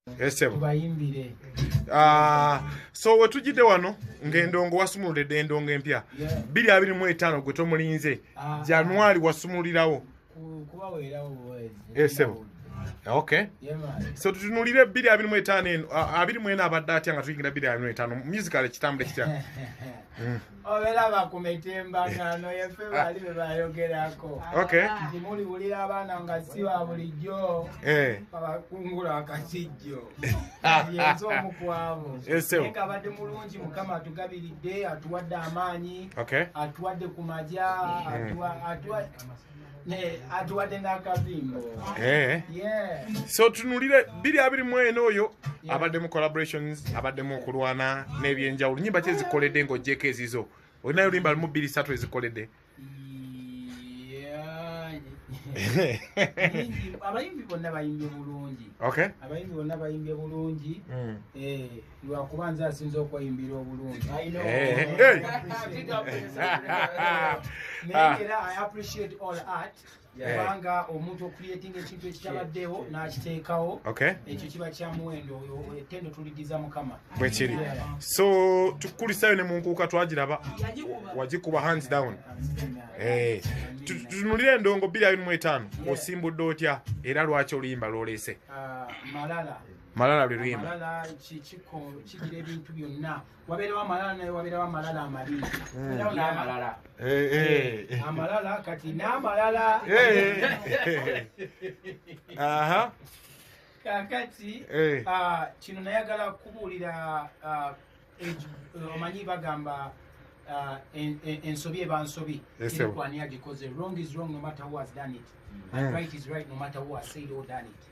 tubayimbire. So wetujidde wano ng'endongo wasumuludde endongo empya 2025 gwe tomulinze January wasumulirawo kubaweerawo buwezi. Sebo. Okay. So tutunulire 2025 24 abadde atya nga tuyingira 2025 musical kitambule kitya. Obera bakumetembangano yefe bali bebayogerako. Okay. Ndimuli bulira abaana nga siwa bulijjo. Babakungula akasijjo. Yenzo omukwabo. Eka badde mulungi mukama atugabiridde atuwadde amaanyi. Okay. Atuwadde kumaja atuwadde n'akabimbo. Yeah. So tunulire 2024 oyo abadde mu collaborations abadde mu kulwana n'ebyenjawulo nyimba kye zikoledde ng'ojjeko ezizo olinayo limba mu 2-3 ezikoledde. Abayimbi bonna bayimbye bulungi. Okay. Abayimbi bonna bayimbye bulungi. Lwakuba nze asinza okweyimbira obulungi. I appreciate all art. Kubanga omuntu okreating ekintu ekitabaddewo n'akiteekawo. Ekyo kiba kya muwendo oyo ettendo tuligiza mukama. Bwe kiri. So tukulisayo ne mu nkuuka twagiraba wagikuba hands down. Tunulire endongo 2025 osimbudde otya era lwaki oluyimba lw'oleese? Malala lwe luyimba. Malala kigira ebintu byonna. Wabeerawo amalala naye wabeerawo amalala amabi. Amalala kati n'amalala. Kakati kino nayagala kubuulira omanyi bagamba ensobi eba nsobi. Because wrong is wrong no matter who has done it. And right is right no matter who has said or done it.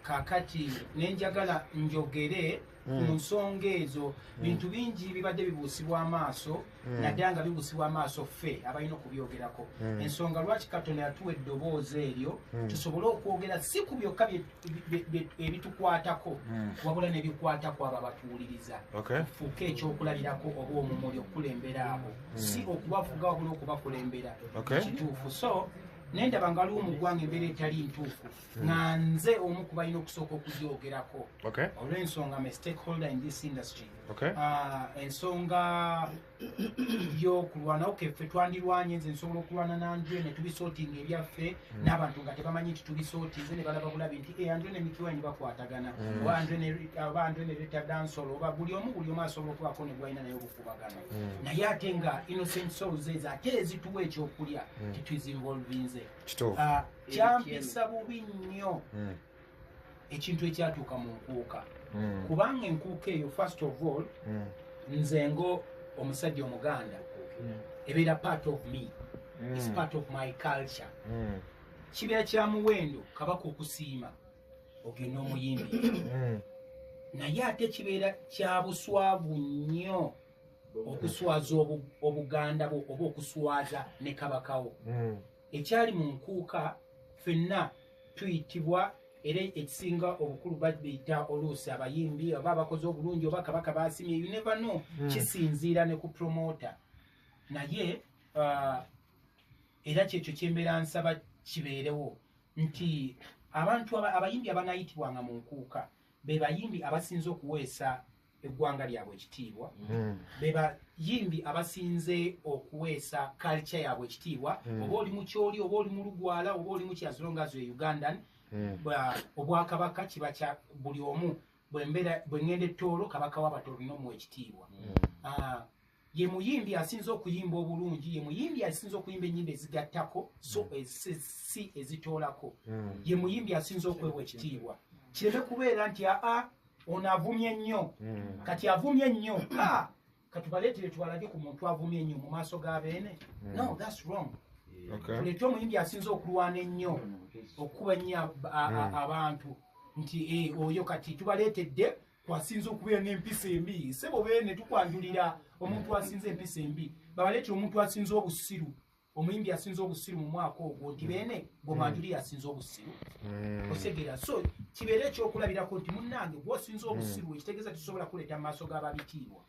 Kakati nenjagala njogere ku nsonga ezo bintu bingi bibadde bibuusibwa amaaso naddala nga bibuusibwa amaaso ffe abalina okubyogerako. Ensonga lwaki Katonda yatuwa eddoboozi eryo tusobole okwogera si ku byokka ebitukwatako wabula n'ebikwatako abo abatuwuliriza. Fuuka ekyokulabirako oba omumuli okukulembera abo si okubafuga wabula okubakulembera kituufu. So nendaba nga waliwo mu ggwanga embeera etali ntuufu nga nze omu ku balina okusooka okugyogerako olw'ensonga I'm a stakeholder in this industry. Ensonga y'okulwana ffe twandirwanye nze nsobola okulwana n'Andrew ne tubisootinga ebyaffe n'abantu nga tebamanyi nti tubisootinze ne balaba bulabi nti Andrew ne Mickey Wine bakwatagana oba Andrew ne Rita Dansolo oba buli omu asobola okubaako ne gwalina naye obukubagano naye ate nga innocent souls ezo ate ezituwa ekyokulya tituzinvolvinze. Kyampisa bubi nnyo ekintu ekyatuuka mu nkuuka kubanga enkuuka eyo first of all nze ngo omusajja omuganda ebeera part of me. It's part of my culture. Kibeera kya muwendo kabaka okusiima ogenda omuyimbi naye ate kibeera kya buswavu nnyo okuswaza obuganda bwo oba okuswaza ne kabakawo. Ekyali mu nkuuka ffenna tuyitibwa era ekisinga obukulu babiyita oluusi abayimbi oba abakoze obulungi oba kabaka basimye you never know. Kisinziira ne ku promota naye era kyekyo kyembeera nsaba kibeerewo nti abantu abayimbi abanayitibwanga mu nkuuka be bayimbi abasinze okuweesa eggwanga lyabwe ekitiibwa be bayimbi abasinze okuweesa culture yabwe ekitiibwa oba oli mu kyoli oba oli mu lugwala oba oli mu as long as you're Ugandan. Obwakabaka kiba kya buli omu bwe ngenda ettoolo kabaka w'abato olina omuwa ekitiibwa. Ye muyimbi asinze okuyimba obulungi ye muyimbi asinze okuyimba ennyimba ezigattako so si ezitoolako ye muyimbi asinze okwewa ekitiibwa. Kireme kubeera nti ono avumye nnyo kati avumye nnyo katubaleetere tubalage ku muntu avumye ennyo mu maaso g'abeene. No, that's wrong. Tuleete omuyimbi asinze okulwana ennyo okukuba nnyo abantu nti oyo kati tubaleetedde kwasinze okubeera n'empisa embi sebo beene tukwanjulira omuntu asinze empisa embi babaleetera omuntu asinze obusiru omuyimbi asinze obusiru mu mwaka ogwo nti beene gomwanjulira asinze obusiru osegeera. So kibeere ekyokulabirako nti munnange gwosinze obusiru ekitegeeza tusobola kuleeta mu maaso g'ababitiibwa.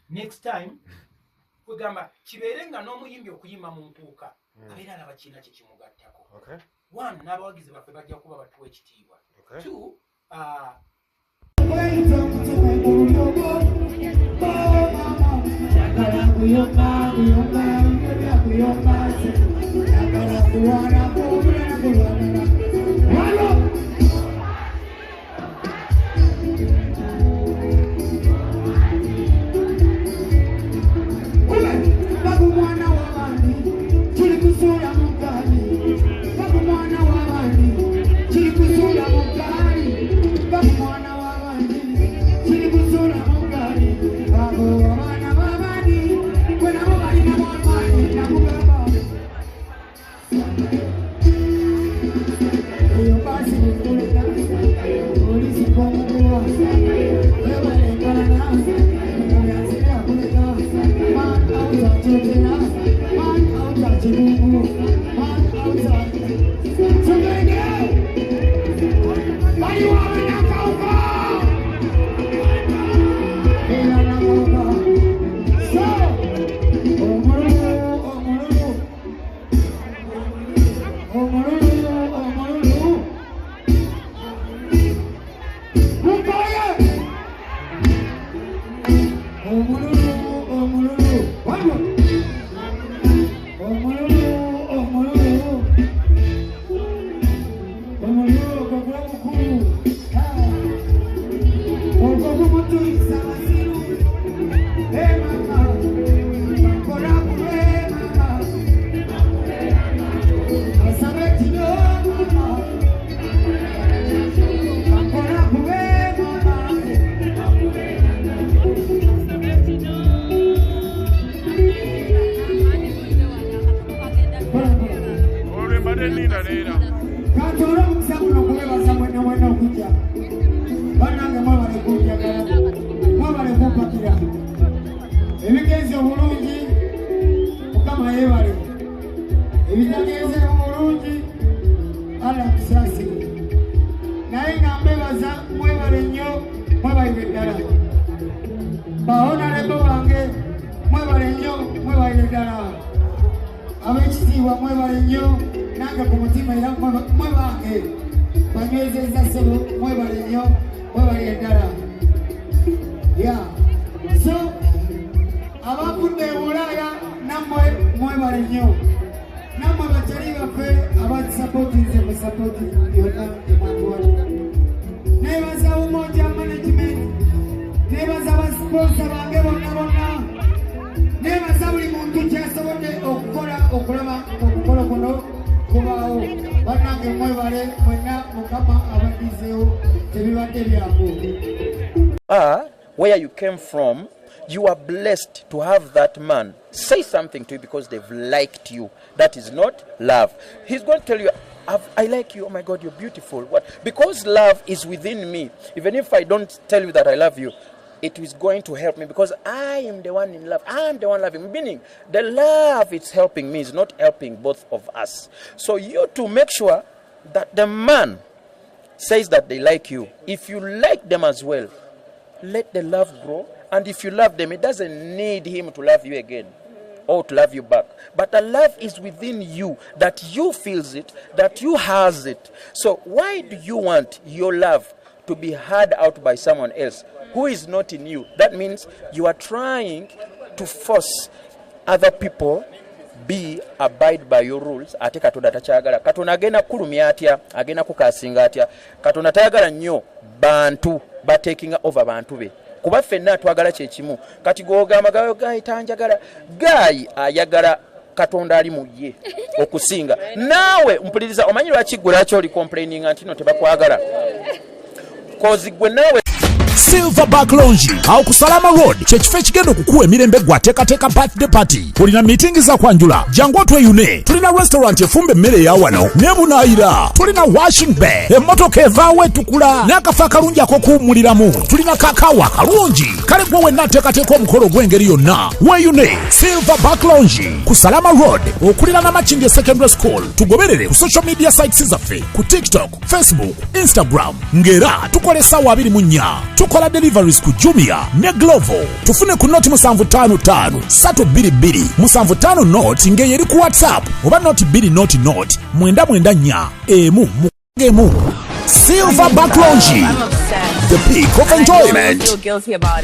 Next time kwegamba kibeere nga n'omuyimbi okuyimba mu nkuuka abeera alaba kiina kye kimugattako. One, n'abawagizi baffe bajja kuba batuwa ekitiibwa. Two, Where you came from, you are blessed to have that man say something to you because they've liked you. That is not love. He's going to tell you, I like you, oh my God, you're beautiful. What? Because love is within me. Even if I don't tell you that I love you, it is going to help me because I am the one in love. I am the one loving. Meaning, the love it's helping me is not helping both of us. So you to make sure that the man says that they like you. If you like them as well, let the love grow. And if you love them, it doesn't need him to love you again or to love you back. But the love is within you, that you feels it, that you has it. So why do you want your love to be heard out by someone else who is not in you? That means you are trying to force other people abide by your rules. Ate Katonda tachagala. Katonda agenda kulumya atya, agenda kukasinga atya. Katonda tayagala nnyo bantu taking over bantu be. Kuba ffenna twagala kye kimu. Kati gogamba gayi tanjagala. Gayi ayagala Katonda ali mu ye okusinga. Naawe mpuliriza omanyi lwaki gwe lwaki oli complaining anti no tebakwagala. Kozi gwe naawe Silverback Lounge awo ku Salama Road kyekifo ekigenda okukuwa emirembe gwateekateeka birthday party. Tulina meeting za kwanjula jangu otweyune. Tulina restaurant efumba emmere ya wano nebunaayira. Tulina washing bay emmotoka evaawo etukula n'akafo akalungi ak'okuwummuliramu. Tulina kakaawa kalungi kale gwe wenna ateekateeka omukolo gw'engeri yonna. Weyune Silverback Lounge ku Salama Road okulira na Makindye Secondary School. Tugoberere ku social media sites zaffe ku TikTok, Facebook, Instagram ngera tukola essaawa 24. Tukola deliveries ku Jumia ne Glovo. Tufune ku noti 755 322 75 noti ngeyeri ku WhatsApp oba noti 2 noti 9 994 emu. Silverback Lounge, I'm obsessed. the peak of And I don't enjoyment. feel guilty about it.